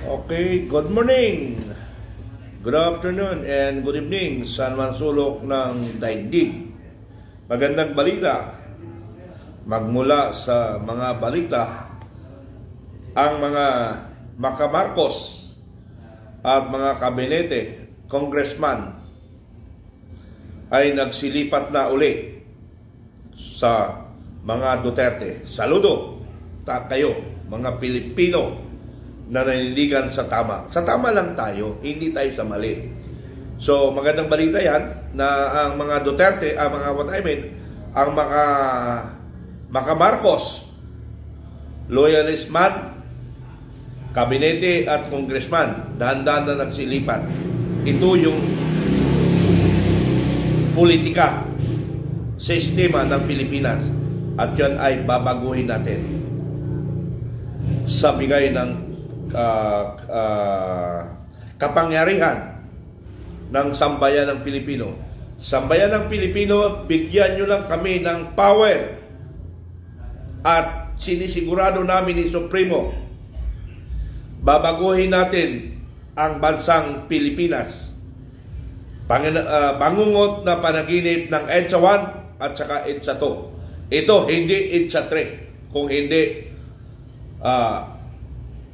Okay, good morning, good afternoon, and good evening sa anumang sulok ng daigdig. Magandang balita magmula sa mga balita ang mga Marcos at mga kabinete, congressman ay nagsilipat na uli sa mga Duterte. Saludo kayo mga Pilipino na naninigan sa tama. Sa tama lang tayo, hindi tayo sa mali. So, magandang balita yan na ang mga Duterte, ang mga ang mga Marcos, loyalist man, kabinete at congressman, dahan-dahan na nagsilipat. Ito yung politika, sistema ng Pilipinas. At yan ay babaguhin natin sa bigay ng kapangyarihan ng sambayan ng Pilipino. Sambayan ng Pilipino, bigyan nyo lang kami ng power at sinisigurado namin ni Supremo, babaguhin natin ang bansang Pilipinas. Bangungot na panaginip ng EDSA 1 at saka EDSA 2. Ito, hindi EDSA 3. Kung hindi,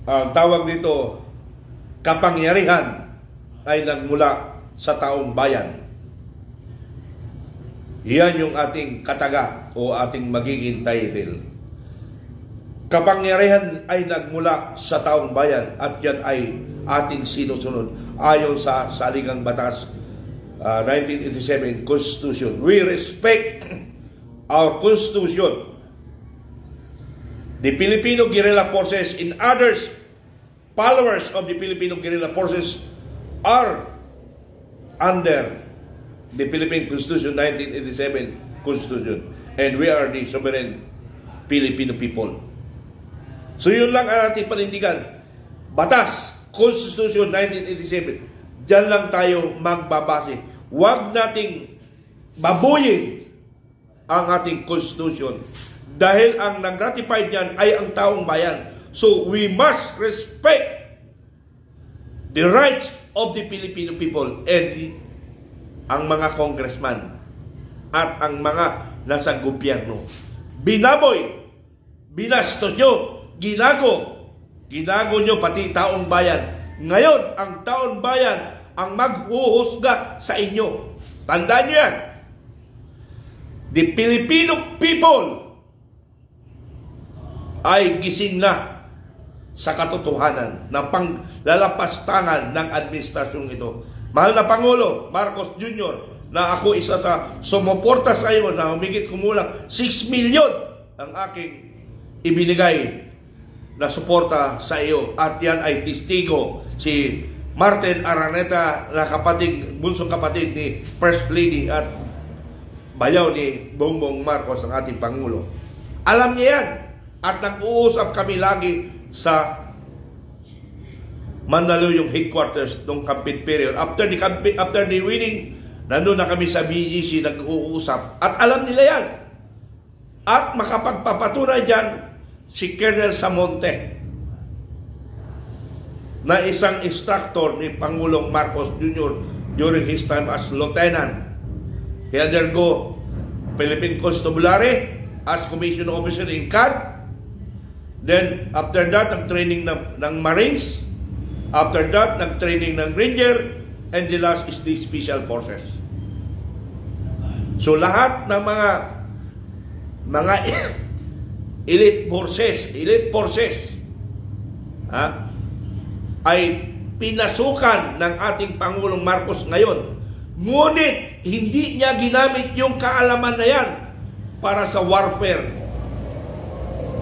ang tawag dito, kapangyarihan ay nagmula sa taong bayan. Yan yung ating kataga o ating magiging title. Kapangyarihan ay nagmula sa taong bayan at yan ay ating sinusunod ayon sa Saligang Batas 1987 Constitution. We respect our Constitution. The Filipino guerrilla forces and others followers of the Filipino guerrilla forces are under the Philippine Constitution, 1987 Constitution, and we are the sovereign Filipino people. So yun lang ang ating panindigan. Batas, Constitution 1987, dyan lang tayo magbabase. Huwag nating babuyin ang ating Constitution dahil ang nag-ratify niyan ay ang taong bayan. So we must respect the rights of the Filipino people and ang mga congressman at ang mga nasa gobyerno. Binaboy, binastos nyo, ginago nyo pati taong bayan. Ngayon, ang taong bayan ang maghuhusga sa inyo. Tandaan nyo yan. The Filipino people ay gising na sa katotohanan ng panglalapastangan ng administrasyong ito. Mahal na Pangulo Marcos Jr., na ako isa sa sumuporta sa iyo na humigit kumulang 6 million ang aking ibinigay na suporta sa iyo. At yan ay testigo si Martin Araneta na bunsong kapatid ni First Lady at bayaw ni Bongbong Marcos, ang ating Pangulo. Alam niya yan. At nag-uusap kami lagi sa Mandaluyong headquarters nung campaign period. After the winning, nandun na kami sa BGC nag-uusap. At alam nila yan. At makapagpapatunay dyan si Colonel Samonte na isang instructor ni Pangulong Marcos Jr. during his time as lieutenant. He undergo Philippine Constabulary as commission officer in CAD. Then, after that, nag-training ng Marines. After that, nag-training ng Ranger. And the last is the Special Forces. So, lahat ng mga elite forces ay pinasukan ng ating Pangulong Marcos ngayon. Ngunit, hindi niya ginamit yung kaalaman na yan para sa warfare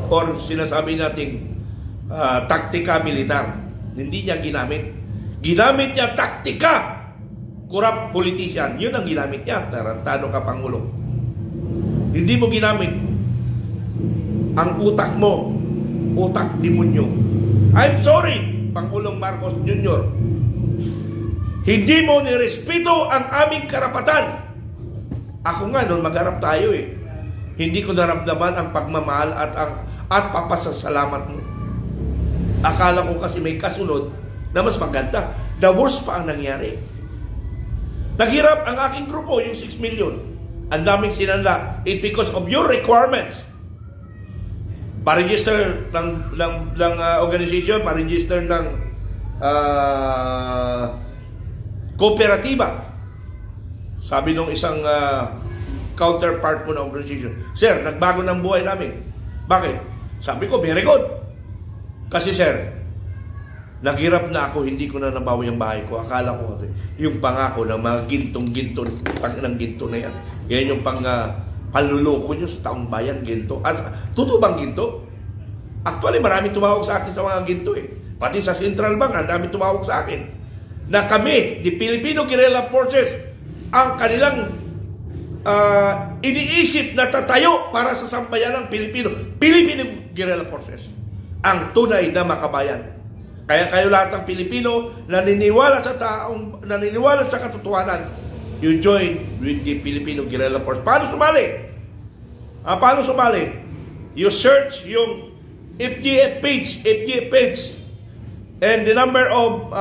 or sinasabi nating taktika militar. Hindi niya ginamit. Ginamit niya taktika. Corrupt politician. Yun ang ginamit niya. Tarantado ka, Pangulo. Hindi mo ginamit ang utak mo. Utak demonyo. I'm sorry, Pangulong Marcos Jr. Hindi mo nirespeto ang aming karapatan. Ako nga, noon magharap tayo hindi ko naramdaman ang pagmamahal at papasasalamat mo. Akala ko kasi may kasunod na mas maganda. The worst pa ang nangyari. Naghirap ang aking grupo, yung 6 million. Ang daming sinanla. It because of your requirements. Pa-register ng organization, pa-register ng kooperatiba. Sabi nung isang counterpart ko na organization, "Sir, nagbago ng buhay namin." Bakit? Sabi ko, very good. Kasi sir, naghirap na ako, hindi ko na nabawi ang bahay ko. Akala ko kasi yung pangako ng mga gintong-ginto, ng ginto na yan. Yan yung panluloko nyo sa taong bayan, ginto. At totoo bang ginto? Actually, maraming tumawag sa akin sa mga ginto eh. Pati sa Central Bank, ang dami tumawag sa akin. Na kami, the Filipino Guerrilla Forces, ang kanilang iniisip na tatayo para sa sambayan ng Filipino Guerrilla Forces. Ang tunay na makabayan. Kaya kayo lahat ng Pilipino naniniwala sa katotohanan, you join with the Filipino Guerrilla Force. Paano sumali? Paano sumali? You search yung FGF page, and the number of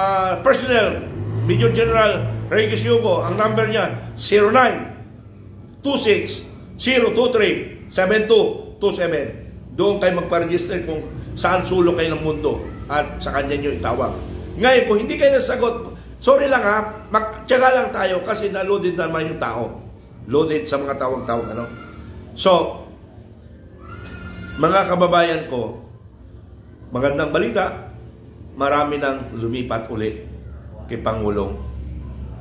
personnel, Major General Regis Yugo, ang number niya 0926-023-7227. Doon kayo magpa-register kung saan sulok kayo ng mundo at sa kanya nyo itawag. Ngayon, kung hindi kayo nasagot, sorry lang ha, magtyaga lang tayo kasi na-loaded naman yung tao. Loaded sa mga tawag-tawag. So, mga kababayan ko, magandang balita, marami nang lumipat ulit kay Pangulong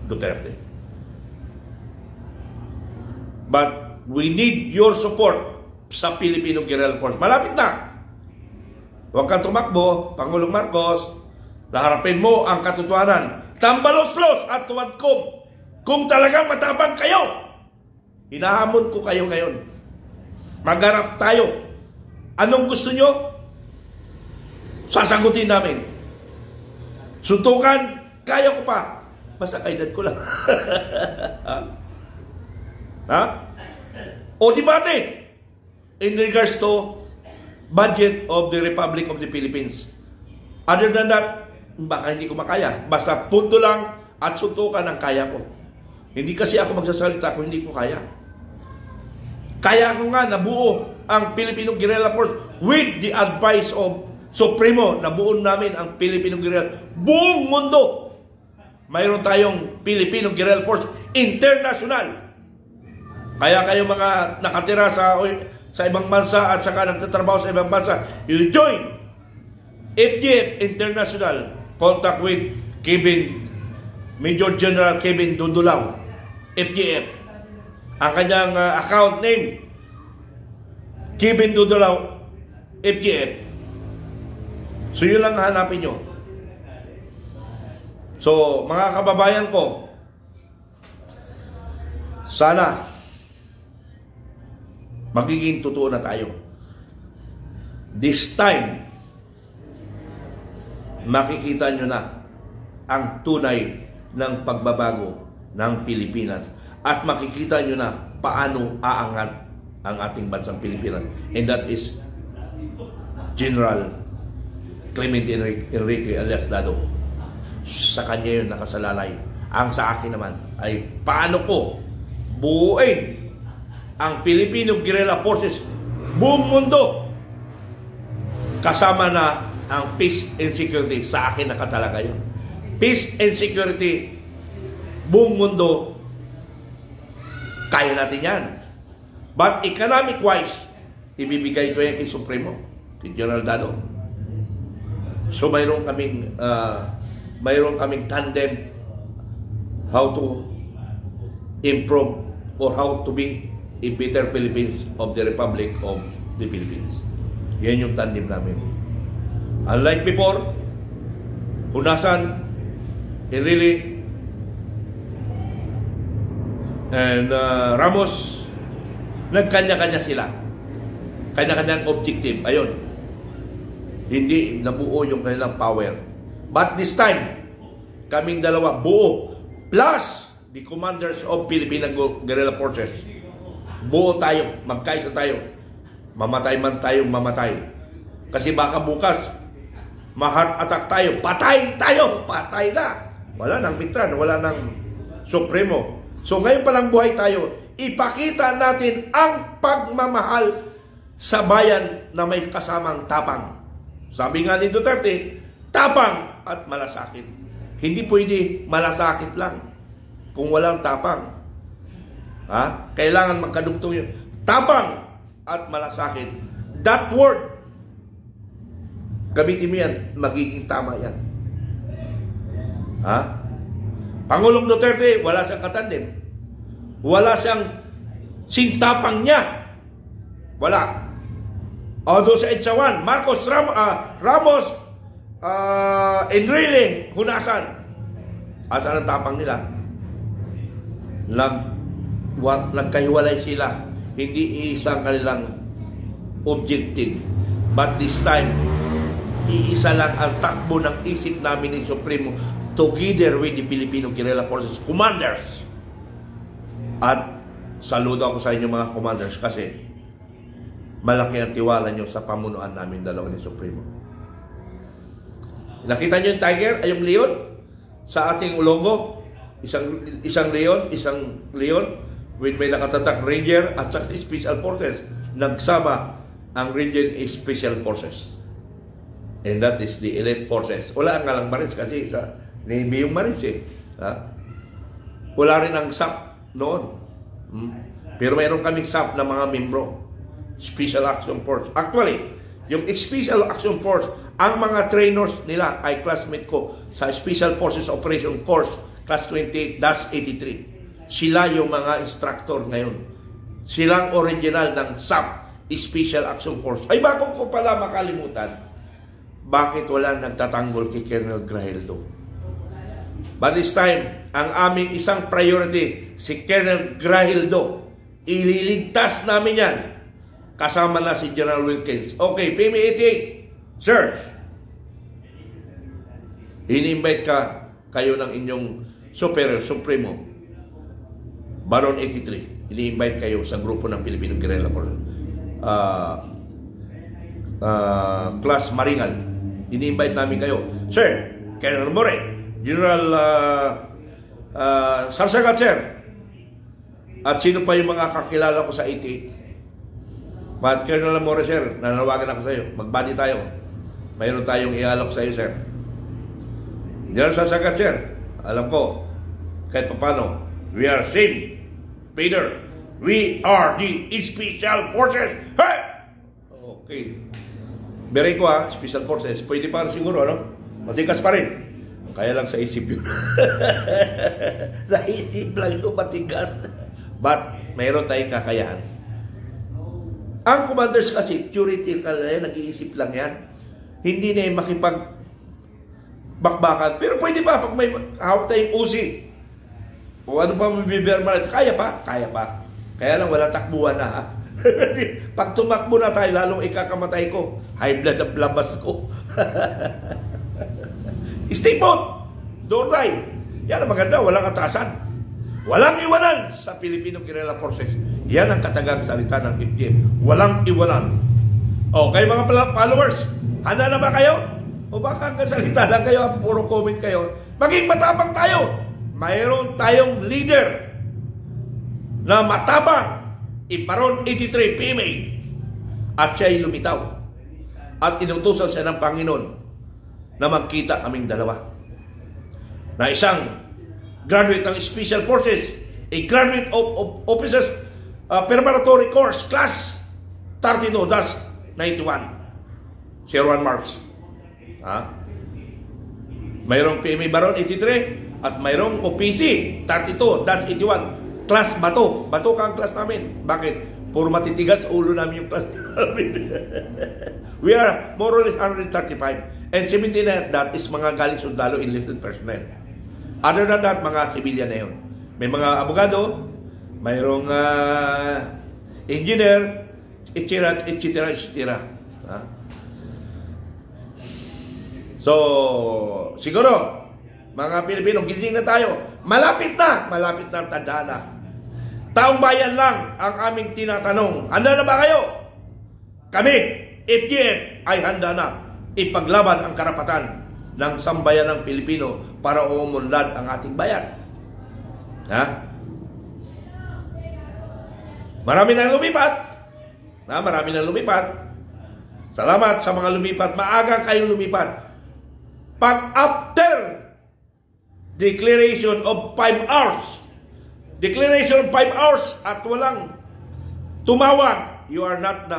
Duterte. But we need your support sa Filipino Guerrilla Force. Malapit na. Huwag kang tumakbo, Pangulong Marcos. Laharapin mo ang katotohanan. Tambalos-los at tuwadkom. Kung talagang matapang kayo, hinahamon ko kayo ngayon. Magharap tayo. Anong gusto nyo? Sasagutin namin. Suntukan, kaya ko pa. Basta kaedad ko lang. Ha? O debate in regards to budget of the Republic of the Philippines. Other than that, baka hindi ko makaya. Basta punto lang at suntukan ang kaya ko. Hindi kasi ako magsasalita kung hindi ko kaya. Kaya ko nga nabuo ang Filipino Guerrilla Force with the advice of Supremo. Nabuo namin ang Filipino Guerrilla buong mundo. Mayroon tayong Filipino Guerrilla Force International. Kaya kayo mga nakatira sa ibang bansa at saka nagtatrabaho sa ibang bansa, you join FGF International. Contact with Major General Kevin Dudulaw, FGF. Ang kanyang account name, Kevin Dudulaw, FGF. So yun lang hanapin nyo. So mga kababayan ko, sana magiging totoo na tayo. This time, makikita nyo na ang tunay ng pagbabago ng Pilipinas. At makikita nyo na paano aangat ang ating bansang Pilipinas. And that is General Clemente Enrique alias Dado. Sa kanya yun nakasalalay. Ang sa akin naman ay paano ko buuin ang Filipino Guerrilla Forces buong mundo kasama na ang peace and security. Sa akin nakatalaga yun. Peace and security buong mundo, kaya natin yan. But economic wise, ibibigay ko yan kay Supremo, kay General Dado. So mayroon kaming tandem how to improve or how to be a better Philippines of the Republic of the Philippines. Yan yung tandem namin. Unlike before, Hunasan, Enrile, and Ramos, nagkanya-kanya sila. Kanya-kanyang objective. Ayun. Hindi nabuo yung kanilang power. But this time, kaming dalawa buo. Plus, the commanders of Filipino Guerrilla Forces. Buo tayo. Magkaisa tayo. Mamatay man tayong mamatay. Kasi baka bukas, ma-heart attack tayo, patay na. Wala nang Mitran, wala nang Supremo. So ngayon palang buhay tayo, ipakita natin ang pagmamahal sa bayan na may kasamang tapang. Sabi nga ni Duterte, tapang at malasakit. Hindi pwede malasakit lang kung walang tapang. Kailangan magkadugtong yun. Tapang at malasakit. That word, gamitin mo yan, magiging tama yan. Pangulong Duterte, wala siyang katandem. Wala siyang sintapang niya. Wala. O doon sa Itzawan, Marcos Ramos, Enrile, Hunasan. Asan ang tapang nila? Nagkahiwalay sila. Hindi isang kanilang objective. But this time, iisa lang ang takbo ng isip namin ng Supremo together with the Filipino Guerrilla Forces Commanders. At saludo ako sa inyo mga commanders kasi malaki ang tiwala nyo sa pamunuan namin dalawa ni Supremo. Nakita nyo yung tiger, ay yung leon sa ating logo. Isang leon with may nakatatak ranger at saka special forces. Nagsama ang region special forces. And that is the elite forces. Wala nga lang Marines kasi sa Navy yung Marines Wala rin ang SAP noon. Pero mayroon kaming SAP na mga membro. Special Action Force. Actually, yung Special Action Force, ang mga trainers nila ay classmate ko sa Special Forces Operation Course, Class 28-83. Sila yung mga instructor ngayon. Silang original ng SAP, Special Action Force. Ay, bago ko pala makalimutan, bakit wala nagtatanggol kay Colonel Grahildo? But this time, ang aming isang priority, si Colonel Grahildo, ililigtas namin yan. Kasama na si General Wilkins. Okay, PMA-88, sir, ini-invite kayo ng inyong superior, Supremo, Baron 83. Ini-invite kayo sa grupo ng Filipino Guerrilla Forces. Class Maringal. Ini-invite namin kayo. Sir, Colonel More, General Sarsagat, sir. At sino pa yung mga kakilala ko sa 88? But Colonel More, sir, nanawagan ako sa iyo. Magbati tayo. Mayroon tayong ialok sa iyo, sir. General Sarsagat, sir. Alam ko, kahit paano, we are same. Peter, we are the Special Forces. Hey! Okay. Beri ko Special Forces. Pwede pa siguro, ano? Matikas pa rin. Kaya lang sa isip yun. Sa isip lang yung matigas. But, mayroon tayong kakayahan. Ang commanders kasi, theoretical na nag-iisip lang yan. Hindi na yung makipag-bakbakan. Pero pwede pa, pag may hawak tayong usi, o ano pa mabiberman, kaya pa. Kaya lang, wala takbuhan na, Pag tumakbo na tayo, lalong ikakamatay ko. High blood ang labas ko. Steamboat! Doorday! Yan ang maganda, walang atasan. Walang iwanan sa Filipino Guerrilla Forces. Yan ang katagang salita ng FGM. Walang iwanan. O, kayo mga followers, handa na ba kayo? O baka hanggang salita lang kayo, puro comment kayo. Maging matapang tayo. Mayroon tayong leader na matapang, Baron 83 PMA. At siya'y lumitaw. At inutusan siya ng Panginoon na magkita kaming dalawa. Na isang graduate ng Special Forces, a graduate of Officers Preparatory Course, Class 32-91, si Juan Marx. Mayroong PMA Baron 83 at mayroong OPC 32-81, Class Bato. Bato ka ang class namin. Bakit? Puro matitigas sa ulo namin yung class namin. We are more or less 135. And 79 that is mga galing sundalo, enlisted personnel. Other than that, mga civilian na yun. May mga abogado, mayroong engineer, etc. So, siguro, mga Pilipino, gising na tayo. Malapit na ang tandaan. Taong bayan lang ang aming tinatanong. Handa na ba kayo? Kami, FGM, ay handa na. ipaglaban ang karapatan ng sambayanang Pilipino para umunlad ang ating bayan. Ha? Marami na lumipat. Marami na lumipat. Salamat sa mga lumipat. Maagang kayong lumipat. Pag after declaration of 5 hours, declaration of 5 hours at walang tumawag, you will not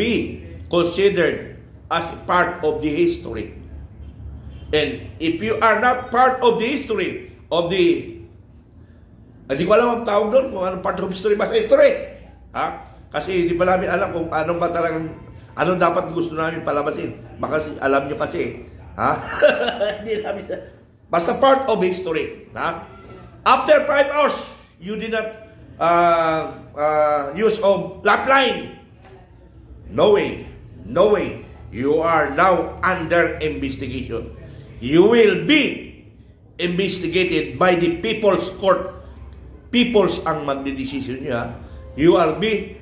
be considered as part of the history. And if you are not part of the history of the, hindi ko alam ang tawag doon kung anong part of history, basta history. Ha? Kasi hindi pa namin alam kung anong ba talagang, anong dapat gusto namin palabasin. Baka alam nyo kasi. Ha? Hindi namin, basta part of history. Ha? After 5 hours, you did not use of lifeline. No way. No way. You are now under investigation. You will be investigated by the People's Court. People's ang magdedesisyon niya. You will be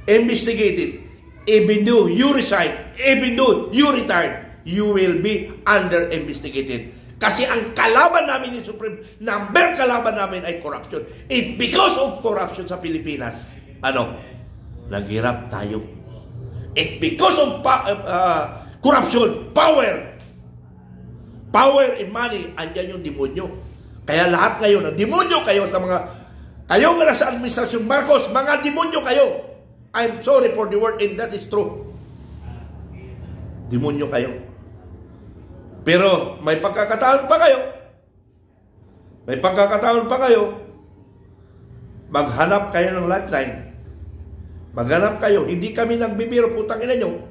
investigated. Even though you resign, even though you retired, you will be under investigated. Kasi ang kalaban namin ni Supreme, number kalaban namin ay corruption. And because of corruption sa Pilipinas, naghirap tayo. And because of corruption, power and money, andyan yung demonyo. Kaya lahat ngayon, demonyo kayo sa mga, kayo nga nasa administrasyon Marcos, mga demonyo kayo. I'm sorry for the word, and that is true. Demonyo kayo. Pero may pagkakataon pa kayo. May pagkakataon pa kayo. Maghanap kayo ng lifeline. Maghanap kayo. Hindi kami nagbibiro, putang ina nyo.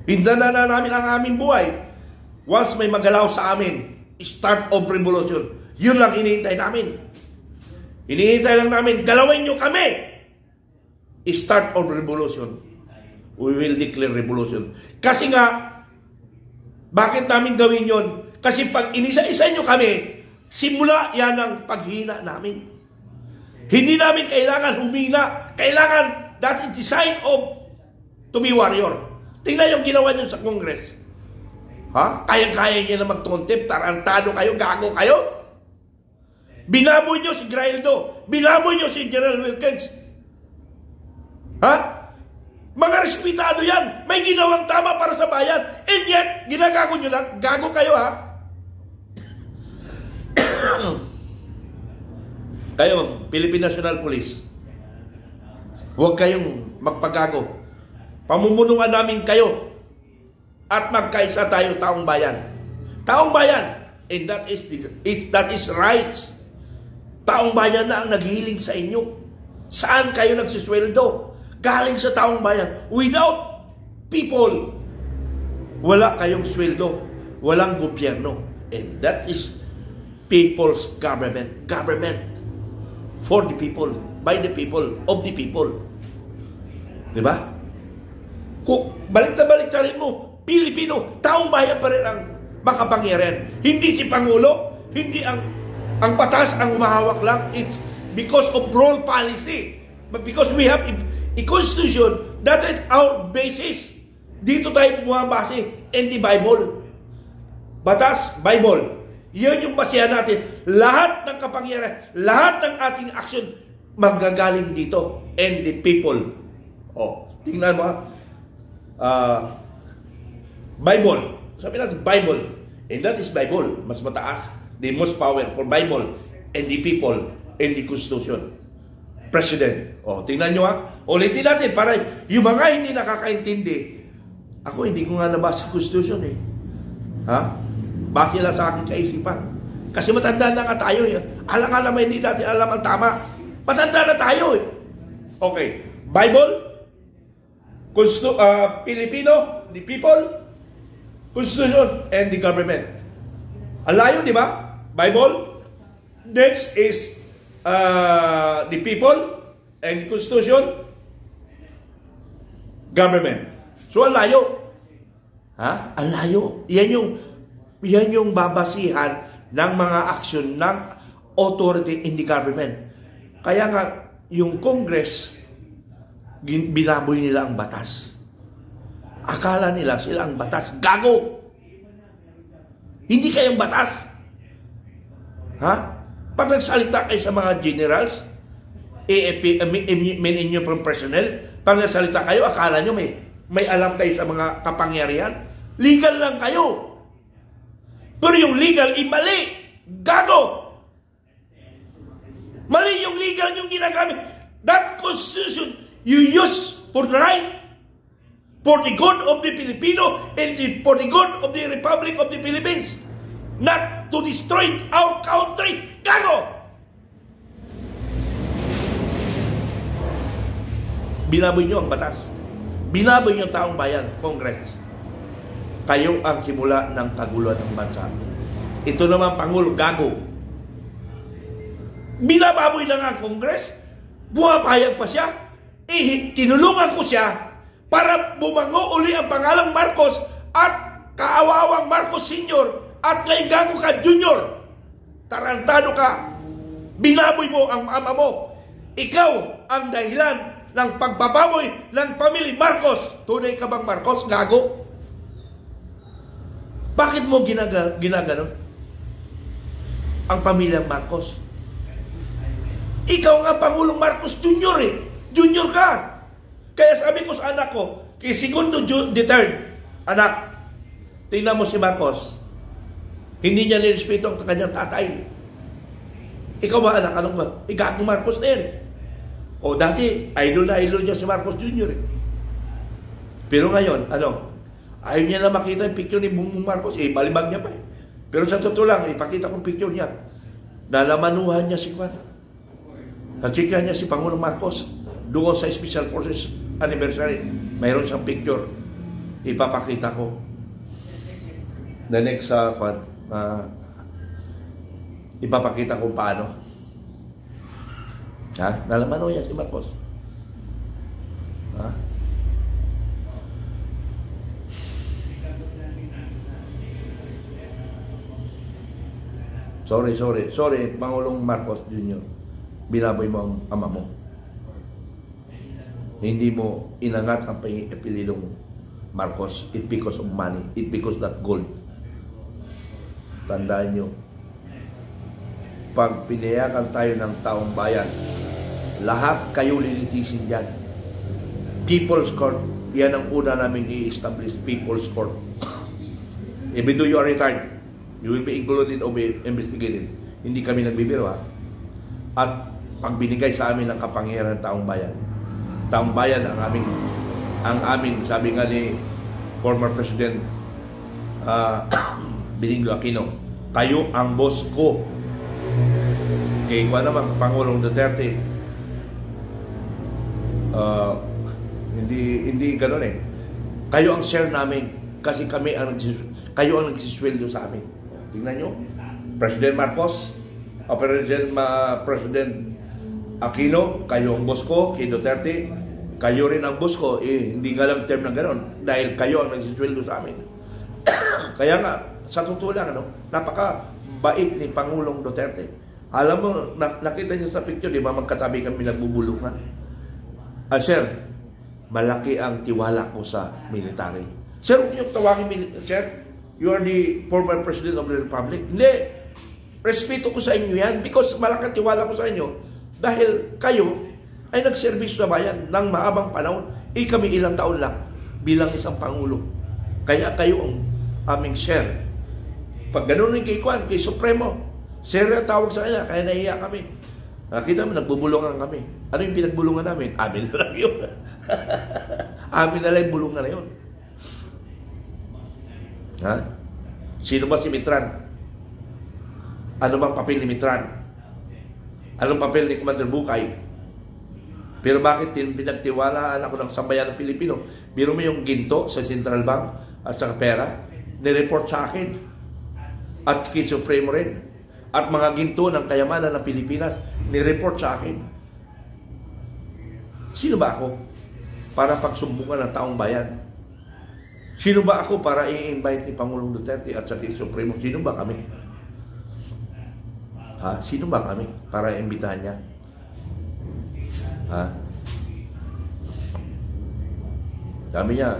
Hindanan na namin ang aming buhay. Once may magalaw sa amin, start of revolution. Yun lang hinihintay namin. Hinihintay lang namin, galawin nyo kami. Start of revolution. We will declare revolution. Kasi nga, bakit namin gawin yon? Kasi pag inisa-isa nyo kami, simula yan ang paghina namin. Hindi namin kailangan humina. Kailangan, that is the sign of to be warrior. Tingnan yung ginawa nyo sa Congress. Ha? Kaya-kaya nyo na mag-contempt, tarantado kayo, gago kayo. Binaboy nyo si Graildo. Binaboy nyo si General Wilkins. Ha? Mga respetado yan. May ginawang tama para sa bayan. And yet, ginagago nyo lang. Gago kayo, ha? Kayo, Philippine National Police, huwag kayong magpagago. Pamumunuan namin kayo. At magkaisa tayo, taong bayan. Taong bayan. And that is right. Taong bayan na ang naghiling sa inyo. Saan kayo nagsusweldo? Galing sa taong bayan. Without people, wala kayong sweldo. Walang gobyerno. And that is people's government. Government. For the people. By the people. Of the people. Diba? Kung balik na rin mo, Pilipino, taong bayan pa rin ang makapangyarihan. Hindi si Pangulo, hindi ang batas ang humahawak lang. It's because of role policy. But because we have a constitution, that is our basis. Dito tayo bumabase in the Bible. Batas, Bible. Yan yung basehan natin. Lahat ng kapangyarihan, lahat ng ating aksyon, manggagaling dito. And the people. Tingnan mo, Bible. Sabi natin, Bible. And that is Bible. Mas mataas. The most power for Bible and the people and the Constitution. President. Tingnan nyo, ha. Ulitin natin para yung mga hindi nakakaintindi. Ako, hindi ko nga nabasa Constitution, eh. Ha? Base lang sa aking kaisipan. Kasi matanda na nga tayo, eh. Alam nga naman, hindi natin alam ang tama. Matanda na tayo, eh. Okay. Bible, Filipino, the people, Constitution, and the government. Ang layo, di ba? Bible. Next is the people and the Constitution, government. So, ang layo. Ha? Ang layo. Yan yung babasihan ng mga aksyon ng authority in the government. Kaya nga, yung Congress, binaboy nila ang batas. Akala nila sila ang batas. Gago! Hindi kayong batas. Ha? Pag nagsalita kayo sa mga generals, AFP, men in uniform personnel, pag nagsalita kayo, akala nyo may alam kayo sa mga kapangyarihan. Legal lang kayo. Pero yung legal, mali. Gago! Mali yung legal yung ginagamit. That constitution you use for the right, for the good of the Filipino, and for the good of the Republic of the Philippines. Not to destroy our country. Gago! Binaboy nyo ang batas. Binaboy nyo ang taong bayan, Congress. Kayo ang simula ng kaguluhan ng bansa. Ito naman, Pangulo, gago. Binababoy lang ang Congress. Buwapayag pa siya. Tinulungan ko siya para bumango uli ang pangalang Marcos at kaawawang Marcos Sr. at ngayon gago ka Junior. Tarantado ka. Binaboy mo ang ama mo. Ikaw ang dahilan ng pagbababoy ng pamilya Marcos. Tunay ka bang Marcos? Gago. Bakit mo ginaganon ang pamilya Marcos? Ikaw nga Pangulong Marcos Jr. Junior ka. Kaya sabi ko sa anak ko, kay Segundo Duterte, anak, tingnan mo si Marcos. Hindi niya nirespeto ang kanyang tatay. Ikaw ba anak? Anong ba? Ikaw Marcos na yan. O dati, idol niya si Marcos Jr. Pero ngayon, ayaw niya na makita yung picture ni Bongbong Marcos. Balibag niya pa . Pero sa totoo lang, ipakita kong picture niya. Nalamanuhan niya si Juan. Nachika niya si Pangulong Marcos doon sa Special Forces Anniversary. Mayroon siyang picture. Ipapakita ko. The next ipapakita ko paano. Nalamanuhan niya si Marcos. Sorry, Pangulong Marcos Jr. Binaboy mo ang ama mo. Hindi mo inangat ang apelidong Marcos. It because of money. It because that gold. Tandaan nyo, pag pinayagan tayo ng taong bayan, lahat kayo lilitisin dyan. People's Court, yan ang una namin i-establish, People's Court. Even though you are retired, you will be included or be investigated. Hindi kami nagbibiro, At pag binigay sa amin ng kapangyarihan ng taong bayan ang aming sabi nga ni former President Benigno Aquino, kayo ang boss ko. Kaya naman Pangulong Duterte, hindi gano'n Kayo ang share namin kasi kayo ang nagsisweldo sa amin. Tingnan nyo, President Marcos, President Aquino, kayo ang boss ko, kay Duterte, kayo rin ang boss ko. Hindi nga lang term na gano'n dahil kayo ang nagsisweldo sa amin. Kaya nga, sa totoo lang, napaka-bait ni Pangulong Duterte. Alam mo, nakita niyo sa picture, di ba, magkatabi kami nagbubulungan. Sir, malaki ang tiwala ko sa military. Sir, yung tawagin military, sir, you are the former President of the Republic. Hindi. Respeto ko sa inyo yan because malaki ang tiwala ko sa inyo. Dahil kayo ay nagservisyo sa bayan ng maabang panahon. Kami ilang taon lang bilang isang Pangulo. Kaya kayo ang aming share. Pag ganoon rin kay Juan, kay Supremo, sir ang tawag sa kanya, kaya nahiya kami. Nakita mo, nagbubulungan kami. Ano yung pinagbulungan namin? Amin na lang yun. Amin na lang yung bulungan na yun. Sino ba si Mitran? Ano bang papel ni Mitran? Anong papel ni Commander Bukay? Pero bakit pinagtiwalaan ako ng sambayan ng Pilipino? Biro mo yung ginto sa Central Bank at sa pera, nireport sa akin. At kay Supremo rin. At mga ginto ng kayamanan ng Pilipinas, nireport sa akin. Sino ba ako para pagsumbungan ng taong bayan? Sino ba ako para i-invite ni Pangulong Duterte at sa kay Supremo? Sino ba kami? Sino ba kami para imbitahan niya? Sabi niya,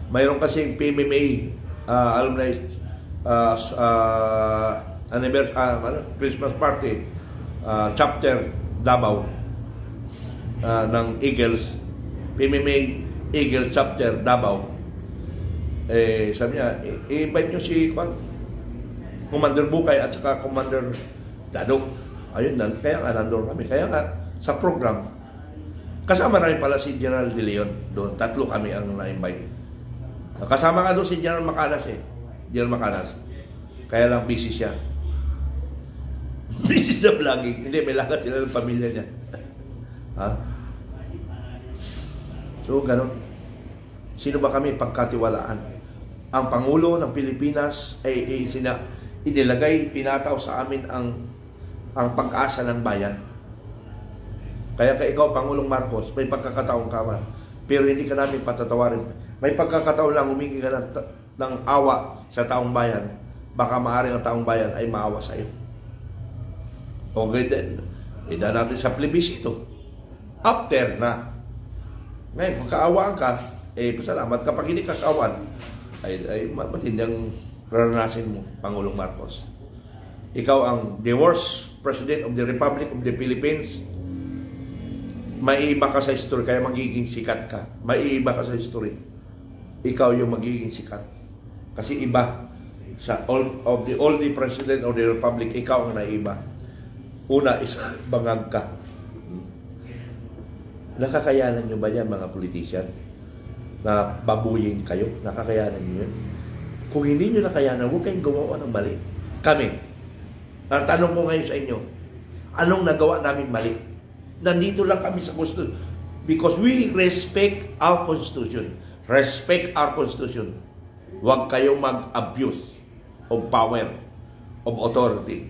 Mayroon kasing PMMA alumni Christmas party chapter Davao ng Eagles, PMMA Eagles chapter Davao. Sabi niya, i-invite nyo si Commander Bukay at saka Commander Dado. Ayun, kaya nga nandun kami. Kaya nga, sa program, kasama na rin pala si General De Leon doon. 3 kami ang na-invite. Kasama nga doon si General Macanas General Macanas. Kaya lang busy siya. Busy sa vlogging. Hindi, may lakas sila ng pamilya niya. Ha? So, ganun. Sino ba kami pagkatiwalaan? Ang Pangulo ng Pilipinas ay inilagay, pinataw sa amin ang pag-asa ng bayan. Kaya ikaw, Pangulong Marcos, may pagkakataong ka man, pero hindi ka namin patatawarin. May pagkakataon lang humingi ka ng awa sa taong bayan, baka maaaring ang taong bayan ay maawa sa iyo. Okay din. Ida natin sa plebisito. After na. Ngayon, kung kaawaan ka, pasalamat. Kapag hindi ka kaawaan, ay matindang raranasin mo, Pangulong Marcos. Ikaw ang the worst President of the Republic of the Philippines. Maiiba ka sa history, kaya magiging sikat ka. Maiiba ka sa history. Ikaw yung magiging sikat. Kasi iba sa all the President of the Republic, ikaw ang naiiba. Una is bangag ka. Nakakayanan nyo ba yan, mga politician? Na babuyin kayo? Nakakayanan nyo yun? Kung hindi nyo nakayanan, huwag kayong gumawa ng mali. Kami, ang tanong ko ngayon sa inyo, anong nagawa namin mali? Nandito lang kami sa Constitution. Because we respect our Constitution. Respect our Constitution. Huwag kayong mag-abuse of power, of authority.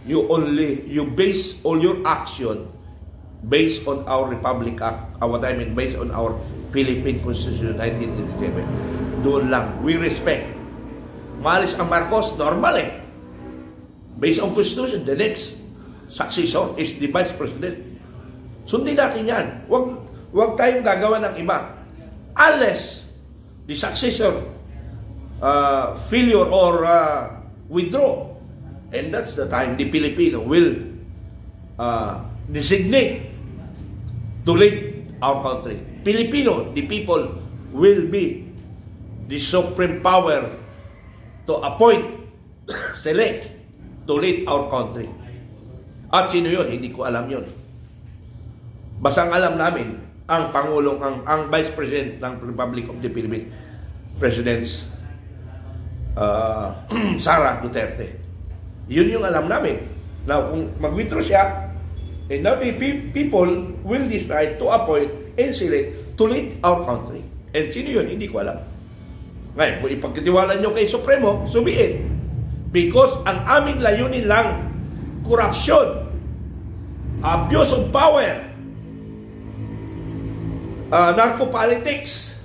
You base all your action based on our Republic Act, based on our Philippine Constitution 1987. Doon lang. We respect. Maalis ang Marcos, normal eh. Based on Constitution, the next successor is the Vice President. Sundin natin yan. Huwag tayong gagawa ng iba. Unless the successor failure or withdraw. And that's the time the Filipino will designate to lead our country. Filipino, the people, will be the supreme power to appoint, select, to lead our country. At sino yun? Hindi ko alam yun. Basang alam namin, ang Pangulong, ang Vice President ng Republic of the Philippines, President Sara Duterte. Yun yung alam namin. Now, kung mag-withdraw siya, and now the people will decide to appoint and select to lead our country. And sino yun? Hindi ko alam. Ngayon, kung ipagkatiwala nyo kay Supremo, subiin. Because ang aming layunin lang, corruption, abuse of power, narco-politics,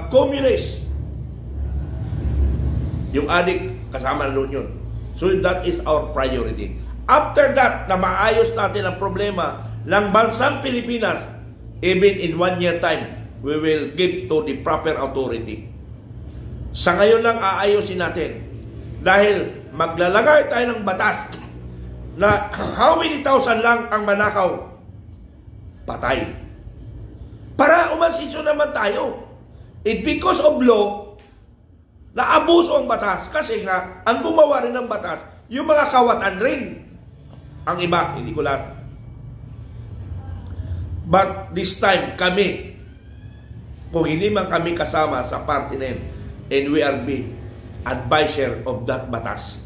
communist. Yung adik, kasama na yun. So that is our priority. After that, na maayos natin ang problema ng bansang Pilipinas, even in 1 year time, we will give to the proper authority. Sa ngayon lang aayusin natin. Dahil maglalagay tayo ng batas na how many thousand lang ang manakaw, patay. Para umasisyo naman tayo. It because of law, naabuso ang batas. Kasi nga, ang gumawa rin ng batas, yung mga kawatan rin. Ang iba, hindi ko lahat. But this time, kami, kung hindi man kami kasama sa party na yun, and we are the advisor of that batas.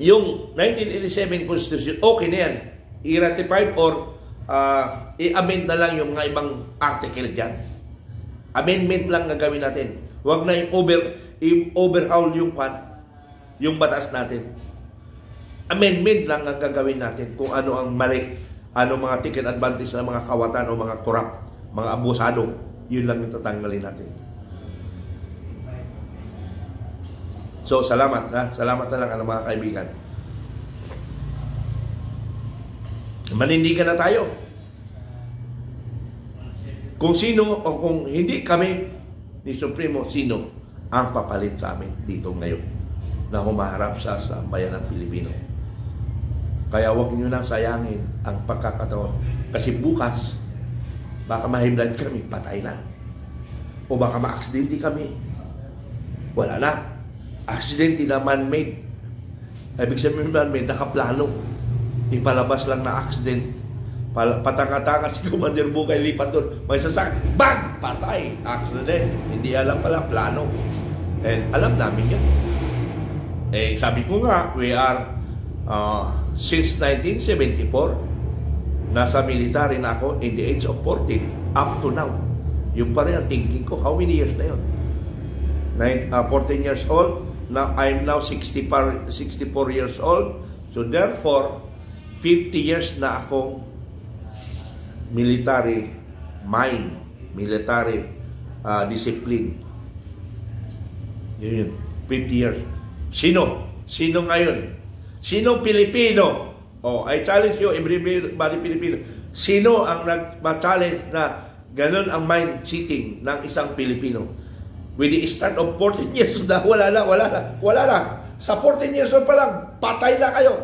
Yung 1987 Constitution, okay na yan. I-ratify or i-amend na lang yung mga ibang article dyan. Amendment lang gagawin natin. Huwag na i-overhaul yung batas natin. Amendment lang ang gagawin natin kung ano ang mali, ano mga ticket advantage ng mga kawatan o mga corrupt, mga abusado. Yun lang yung tatanggalin natin. So, salamat ha. Salamat na lang mga kaibigan. Manindigan na tayo. Kung sino o kung hindi kami ni Supremo, sino ang papalit sa amin dito ngayon na humaharap sa bayan ng Pilipino. Kaya huwag nyo nang sayangin ang pagkakataon. Kasi bukas, baka mahimlan kami, patay na. O baka ma-aksidente kami. Wala na. Aksidente na man-made. Ibig sabihin man-made, nakaplano. Ipalabas lang na accident. Patanga-tanga si Commander Bukay, lipat doon. May sasakyan, bang! Patay! Accident. Hindi alam pala, plano. And alam namin yan. Eh, sabi ko nga, we are, since 1974, nasa military na ako in the age of 14, up to now. Yung pa rin ang thinking ko, how many years na yun? 14 years old, now I'm now 64 years old, so therefore, 50 years na akong military mind, military discipline. Yun, 50 years. Sino? Sino ngayon? Sino Pilipino? Oh, I challenge you, everybody Pilipino. Sino ang nag-challenge na ganun ang mind-setting ng isang Pilipino? With the start of 14 years na, wala na. Sa 14 years old pa lang, patay na kayo.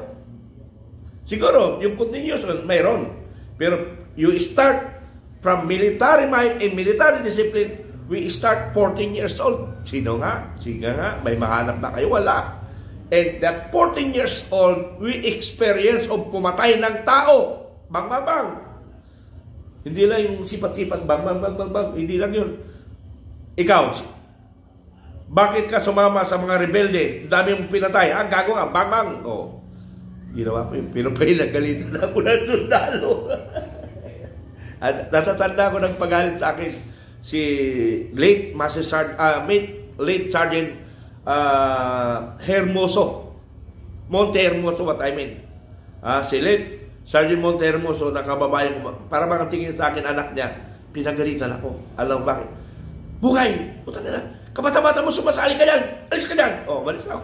Siguro, yung continuation, mayroon. Pero you start from military mind and military discipline, we start 14 years old. Sino nga? Sige nga, may mahanap na kayo? Wala. And that 14 years old, we experience of pumatay ng tao. Bang, bang, bang. Hindi lang yung sipat-sipat, bang, bang, bang, bang, bang. Hindi lang yun. Ikaw, bakit ka sumama sa mga rebelde? Dami mong pinatay. Ah, gago ka, bang, bang. Oh. Ginawa ko yun. Pero pinagalitan ako ng sundalo. At natatanda ko ng pagalit sa akin si late Sergeant Hermoso. Monte Hermoso, what I mean. Si late Sergeant Monte Hermoso, nakababayan ko. Para makatingin sa akin anak niya, pinagalitan ako. Alam mo bakit? Bukay! Putang ina. Kabata-bata mo, sumasali ka yan! Alis ka dyan! Oh, malis ako.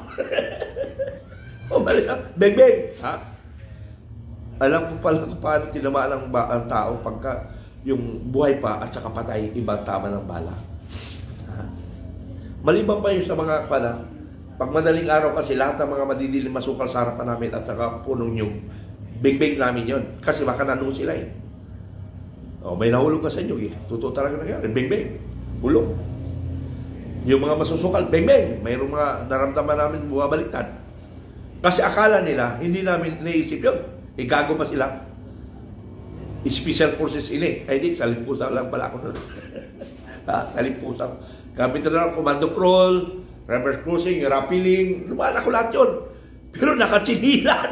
Oh, malis ako. Beng-beng! Ha? Alam ko pala kung paano tinamaan ang tao pagka yung buhay pa at saka patay, ibang tama ng bala. Ha? Maliban pa yun sa mga pag madaling araw kasi lahat ng mga madidilim masukal sa harapan namin at saka punong yung beng-beng namin yun. Kasi baka nanong sila eh. Oh, may nahulog ka sa inyo eh. Totoo talaga nangyari. Beng-beng. Hulog. Yung mga masusukal, beng-beng. Mayroong mga naramdaman namin buwabaliktad. Kasi akala nila, hindi namin naisip yun. Gago pa sila. Special forces ini. Ay di, sa limpusan lang pala ako nun. Sa limpusan. Gamit na lang, commando crawl, reverse cruising, rappelling. Lumaan ako lahat yun. Pero nakachinilan.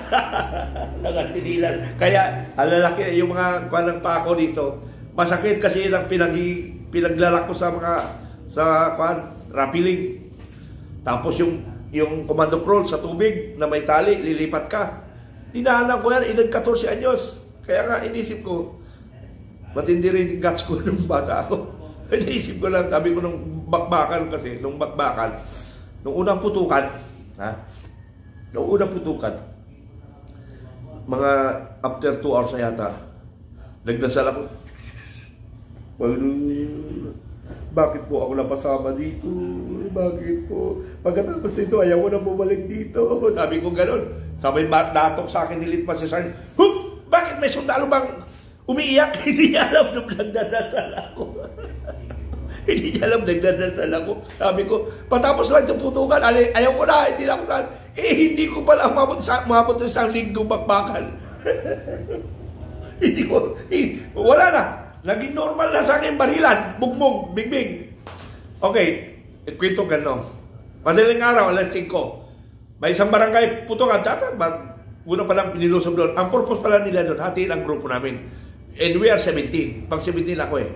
Nakachinilan. Kaya, alalaki, yung mga kwanang pa ako dito, masakit kasi ilang pinaglalak ko sa mga rappelling. Tapos yung commando crawl sa tubig na may tali, lilipat ka. Dinaanan ko yan, edad 14 anyos. Kaya nga, inisip ko, matindi rin yung guts ko nung bata ako. Inisip ko lang, sabi ko nung bakbakan kasi, nung unang putukan, mga after 2 hours na yata, nagdasal ako, bakit po ako napasama dito? Bakit po? Pagkatapos nito, ayaw ko na bumalik dito. Sabi ko gano'n. Sabay datok sa akin, nilit pa si Sarge. Hup! Bakit may sundalo bang umiiyak? Hindi niya alam na nagdadasal ako. Hindi niya alam nagdadasal ako. Sabi ko, patapos lang itong putukan, ayaw ko na, hindi na ako na. Hindi ko pala umabot sa isang linggong bakbakan. Wala na. Naging normal na sa akin barilan, bugmong, bingbing. Okay, ikwento gano'n. Madaling araw, alas 5. May isang barangay, putukan, una pa lang pinilusob doon. Ang purpose pala nila doon, hatiin ang grupo namin. And we are 17. Pag 17 ako eh.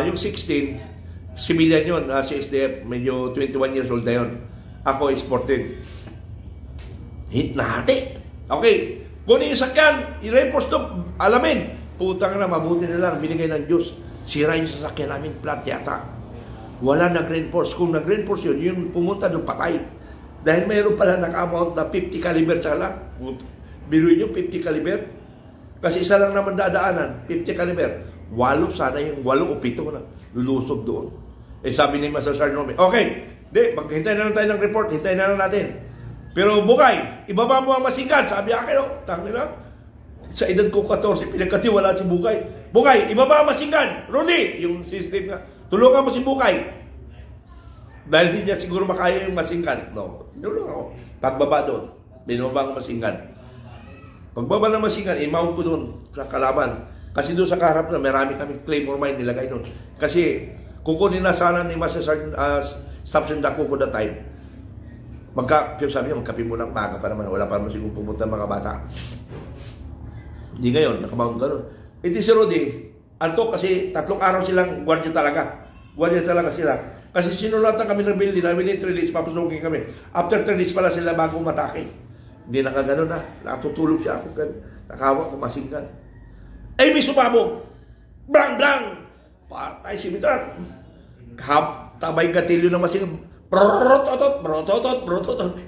Yung 16, civilian yun, si SDF, medyo 21 years old na yun. Ako is 14. Hit na hati. Okay, kunin yung sakyan, i-reinforce doon, alamin. Putang na, mabuti na lang, binigay ng Diyos. Sira yung sasakyan namin, flat yata. Wala nag-reinforce. Kung nag-reinforce yun, yung pumunta doon patay. Dahil mayroon pala nag-amount na 50 caliber tsaka lang. Biruin nyo, 50 caliber. Kasi isa lang naman dadaanan, 50 caliber. 8 sana yung 8 o 7 na lulusob doon. Eh sabi ni Master Sergeant Romeo, okay, maghintay na lang tayo ng report, hintayin na lang natin. Pero Bukay, ibaba mo ang masingan. Sabi akin, tangin na. Sa edad ko 14, pinagkatiwala si Bukay. Bukay, ibaba ang masingan. Rudy, yung system nga, tulungan mo si Bukay. Dahil hindi niya siguro makaya yung masingan. No, tinulungan ako. Pagbaba doon, binaba ang masingan. Pagbaba ng masingan, i-mount ko doon sa kalaban. Kasi doon sa kaharap na, marami kami claymore mine nilagay doon. Kasi, kukunin na sana ni Master Sergeant Staff Sergeant Daco that time. Sabi niya, magkape mo ng paga pa naman. Wala pa naman siguro pumunta ng mga bata. Hindi ngayon, nakamount gano'n. Ito si Rudy, antok kasi 3 araw silang gwardiya talaga. Gwardiya talaga sila. Kasi sinulatan kami ng building namin in 3 days, papasukin kami. After 3 days pala sila bago matake. Hindi nakagano na. Nakatutulog siya ako. Nakahawak ko masingan. Ay, may sumabog. Blang-blang. Patay si Mitran. Tabay gatilyo ng masingan. Brototot.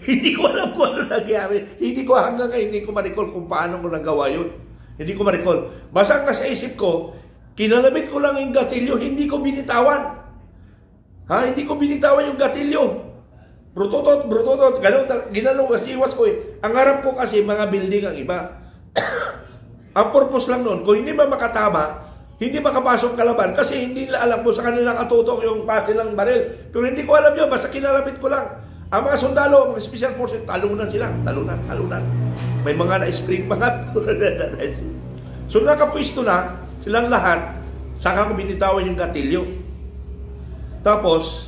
Hindi ko alam kung ano nangyari. Hanggang ngayon, hindi ko ma-recall kung paano ko nagawa yun. Hindi ko ma-recall. Basta nasa isip ko, kinalabit ko lang yung gatilyo, hindi ko binitawan. Hindi ko binitawan yung gatilyo. Brototot. Ganun, ginanong kasi iwas ko eh. Ang harap ko kasi, mga building ang iba. Ang purpose lang nun, kung hindi ba makatama, hindi makapasok kalaban kasi hindi nila alam kung sa kanilang katutok yung pase ng baril. Pero hindi ko alam yun, basta kinalapit ko lang. Ang mga sundalo, mga special forces, talunan sila. Talunan. May mga na-spring mga. So nakapwisto na, silang lahat, saka ko binitawan yung gatilyo. Tapos,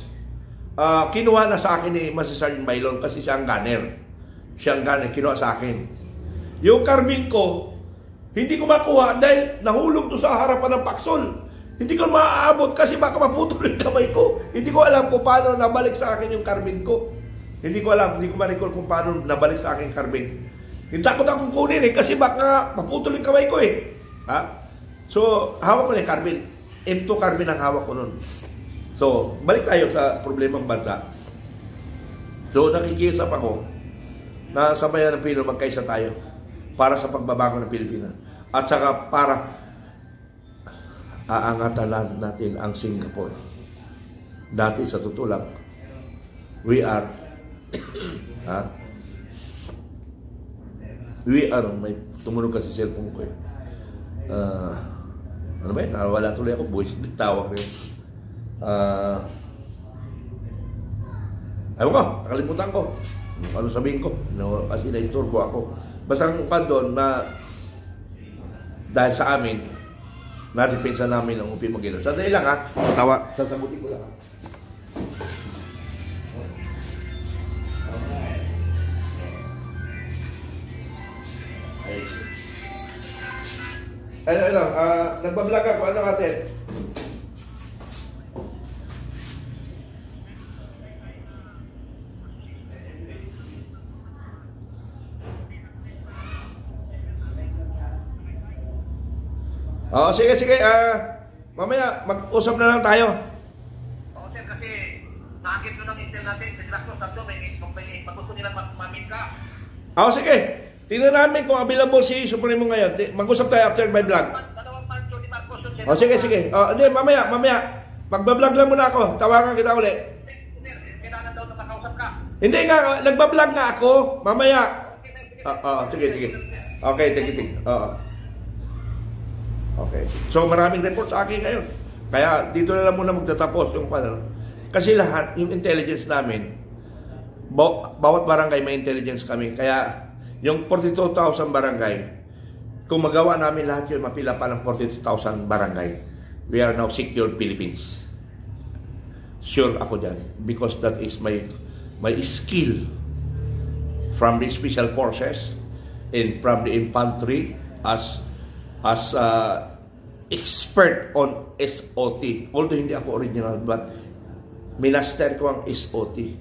kinuha na sa akin ni Master Sergeant Bailon kasi siya ang gunner. Kinuha sa akin. Yung carbine ko, hindi ko makuha dahil nahulog doon sa harapan ng paksol. Hindi ko maaabot kasi baka maputol yung kamay ko. Hindi ko alam kung paano nabalik sa akin yung carbine ko. Hindi ko ma-recall kung paano nabalik sa akin yung carbine. Hindi takot akong kunin kasi baka maputol yung kamay ko eh. So, hawak ko na yung carbine. M2 carbine ang hawak ko nun. So, balik tayo sa problemang bansa. So, nakikiusap ako na sa bayan ng Pinoy magkaisa tayo para sa pagbabago ng Pilipinas. At saka para aangatan natin ang Singapore. Dati sa tutulak, we are may tumunog kasi cellphone ko eh. Ano ba yun? Nawala tuloy ako. Voice, tawag ko yun. Ayaw ko, nakalimutan ko. Ano sabihin ko? Kasi na-istorbo ako. Basta ang doon na dahil sa amin, na-depensa namin ang UP Maguindanao. Sandali lang sasagutin ko lang nagbablog ako, ano natin? Sige. Mamaya, mag-usap na lang tayo. Oo, sir, kasi nakakit ko ng intel natin. Kasi last month, may patuto nilang mamin ka. Sige. Tingnan namin kung available si Supremo ngayon. Mag-usap tayo after my vlog. Dalawang manso ni Marcos. Sige. Hindi, mamaya. Magbablog lang muna ako. Tawagan kita uli. Sir, kailangan daw na makausap ka. Hindi nga, nagbablog nga ako. Mamaya. Sige. Okay, tigit. Okay. So maraming report sa akin ngayon. Kaya dito na lang muna magtatapos yung panel. Kasi lahat, yung intelligence namin, bawat barangay may intelligence kami. Kaya yung 42,000 barangay, kung magawa namin lahat yun, mapila pa ng 42,000 barangay, we are now secure Philippines. Sure ako dyan. Because that is my skill from the special forces and from the infantry as expert on SOT. Although hindi ako original, but minaster ko ang SOT.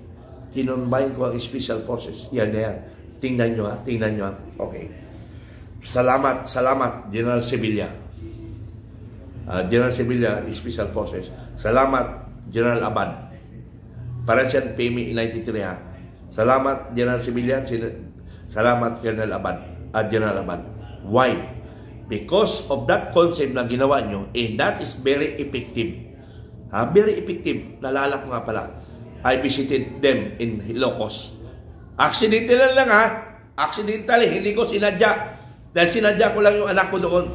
Kinonbine ko ang special forces. Yan. Tingnan nyo. Okay. Salamat, General Sevilla. General Sevilla, special forces. Salamat, General Abad. Para siya PMI 93 Salamat, General Sevilla. Salamat, General Abad. General Abad. Why? because of that concept na ginawa nyo, and that is very effective. Very effective. Nalala ko nga pala, I visited them in Ilocos. Accidental lang accidentally, hindi ko sinadya. Dahil sinadya ko lang yung anak ko doon.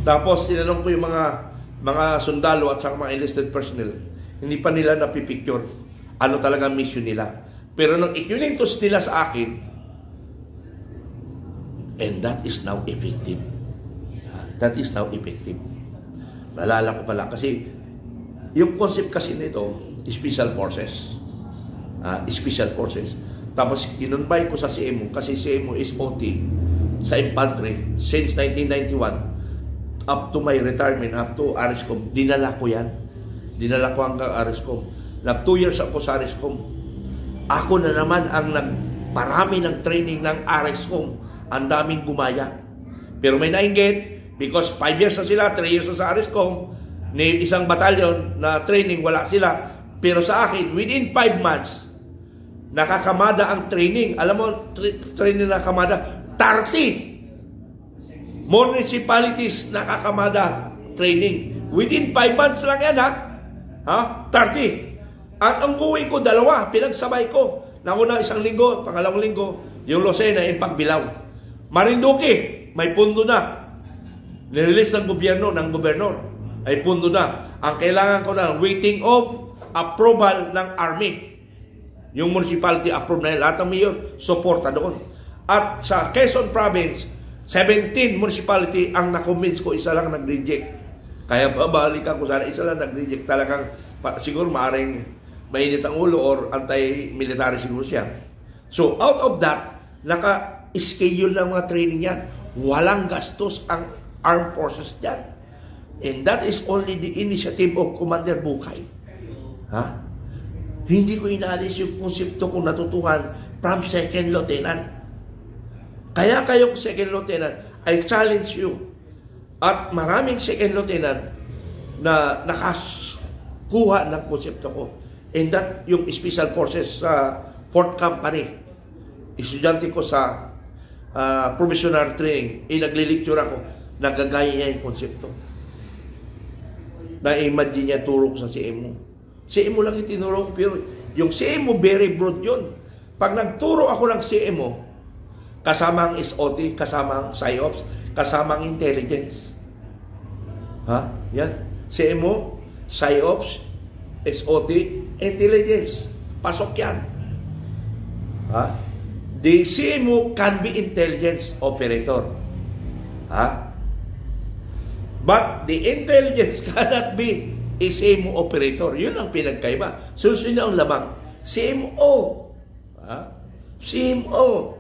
Tapos tinanong ko yung mga sundalo at saka mga enlisted personnel. Hindi pa nila napipicture ano talaga mission nila. Pero nung ikinintos nila sa akin, and that is now effective. That is now effective. Nalala ko pala kasi yung concept kasi nito, special forces. Special forces. Tapos kinunbay ko sa CMO kasi CMO is OT sa infantry since 1991 up to my retirement, up to ARISCOM. Dinala ko yan. Dinala ko hanggang ARISCOM. Nag 2 years ako sa ARISCOM. Ako na naman ang nagparami ng training ng ARISCOM. Ang daming gumaya. Pero may nainggit because 5 years na sila, 3 years na sa ARISCOM. Ni isang batalyon na training, wala sila. Pero sa akin, within 5 months, nakakamada ang training. Alam mo, training na kamada, 30 municipalities nakakamada training. Within 5 months lang yan, 30. At ang kuwi ko, 2, pinagsabay ko. Nauna 1 linggo, pangalawang linggo, yung Lucena, yung Pagbilao. Marinduque, may pundo na. Nirelease ng gobyerno, ng gobernador. Ay pundo na. Ang kailangan ko na, waiting of approval ng Army. Yung municipality approve na yun. Lahat ng mayor, suporta doon. At sa Quezon Province, 17 municipality ang na-convince ko, isa lang nag-reject. Kaya babalikan ko sana, isa lang nag-reject. Talagang, siguro maaaring mainit ang ulo or anti-military siguro siya. So, out of that, naka-schedule ng mga training yan. Walang gastos ang armed forces dyan. And that is only the initiative of Commander Bukay. Hindi ko inalis yung konsepto kong natutuhan from second lieutenant. Kaya kayo second lieutenant, I challenge you. At maraming second lieutenant na nakakuha ng konsepto ko. And that yung special forces sa 4th Company. Estudyante ko sa provisional training. Naglilecture ako. Nagagaya niya yung konsepto. Na-imagine niya turo ko sa CMO. CMO lang yung tinuro ko, pero yung CMO very broad yun. Pag nagturo ako ng CMO, kasama ang SOT, kasama ang PSYOPS, kasama ang intelligence. Yan. CMO, PSYOPS, SOT, intelligence. Pasok yan. The CMO can be intelligence operator. But the intelligence cannot be a CMO operator. Yun ang pinagkaiba. Susunod na ang lamang. CMO. CMO.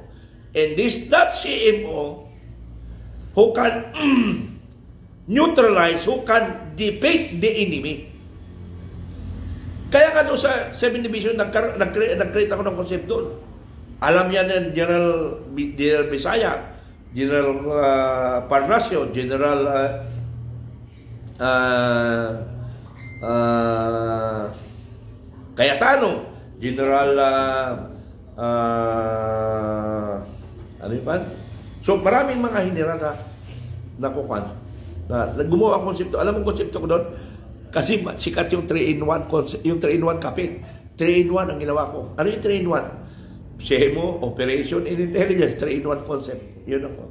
And that CMO who can neutralize, who can defeat the enemy. Kaya nga doon sa 7th Division, nag-create ako ng concept doon. Alam yan ng General Bisaya, General Parnasio, General Cayetano, General ano yun pa? So maraming mga general na nakukan na gumawa ang konsepto. Alam mo konsepto ko doon? Kasi sikat yung 3-in-1 concept, yung 3-in-1 kapit. 3-in-1 ang ginawa ko. Ano yung 3-in-1? CMO, Operation and Intelligence, 3-in-1 concept. Yun ako.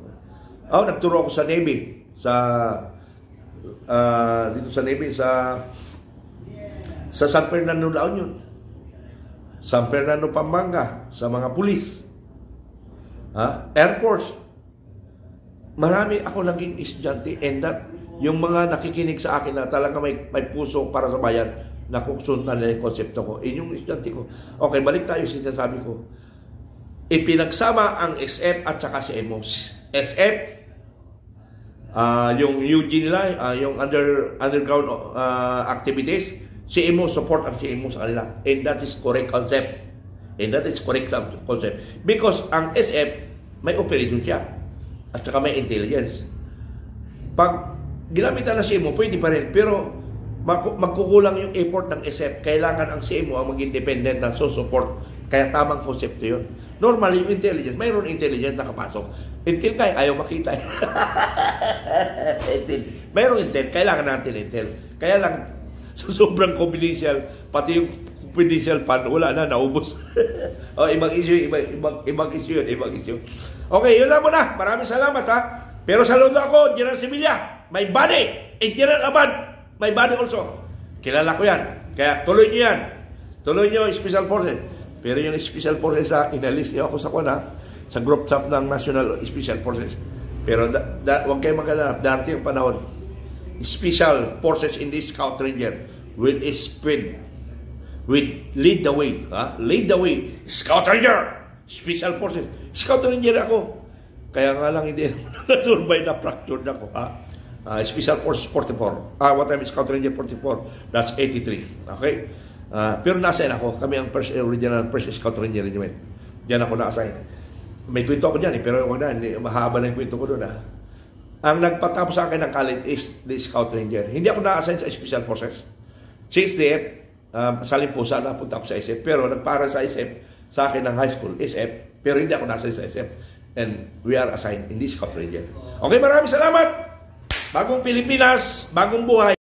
Nagturo ako sa Navy, dito sa Navy, sa San Fernando, La Union, San Fernando, Pampanga, sa mga pulis, Air Force. Marami ako naging estudyante, and that, yung mga nakikinig sa akin na talaga may puso para sa bayan, nakusunod na yung konsepto ko. Yung estudyante ko. Okay, balik tayo sa sinasabi ko. Ipinagsama ang SF at saka CMO. SF, yung UG nila, yung underground activities, CMO, support ang CMO sa kanila. And that is correct concept. Because ang SF, may operation siya. At saka may intelligence. Pag ginamitan ng CMO, pwede pa rin. Pero magkukulang yung effort ng SF. Kailangan ang CMO ang maging dependent ng support. Kaya tamang konsepto yun. Normally, yung intelligence, mayroon intelligence nakapasok. Intel nga, ayaw makita. Intel. Mayroong Intel, kailangan natin Intel. Kaya lang, sa sobrang confidential, pati yung confidential fund, wala na, naubos. Ibang issue, ibang issue yun, ibang issue. Okay, yun lang muna. Maraming salamat ha. Pero saludo ako, General Sevilla, my body, General Abad, my body also. Kilala ko yan. Kaya tuloy nyo yan. Tuloy nyo Special Forces. Pero yung Special Forces inalis niyo ako sa kuna, sa group chat ng National Special Forces. Pero huwag kayo magkalap, darating yung panahon. Special Forces in this Scout Ranger will spread, will lead the way. Lead the way. Scout Ranger! Special Forces. Scout Ranger ako. Kaya nga lang hindi survive na fractured ako. Special Forces 44. What time is Scout Ranger 44? That's 83. Okay? Pero nasa ako. Kami ang original First Scout Ranger Regiment. Diyan ako na-assign. May kwento ako dyan pero wag na, mahaba na yung kwento ko doon. Ang nagpatapos sa akin ng college is the Scout Ranger. Hindi ako na-assign sa Special Forces. Sa SDF, sa Limpusa na punta ako sa SF. Pero nagpara sa SF, sa akin ng high school, SF. Pero hindi ako na-assign sa SF. And we are assigned in this Scout Ranger. Okay, maraming salamat! Bagong Pilipinas, bagong buhay.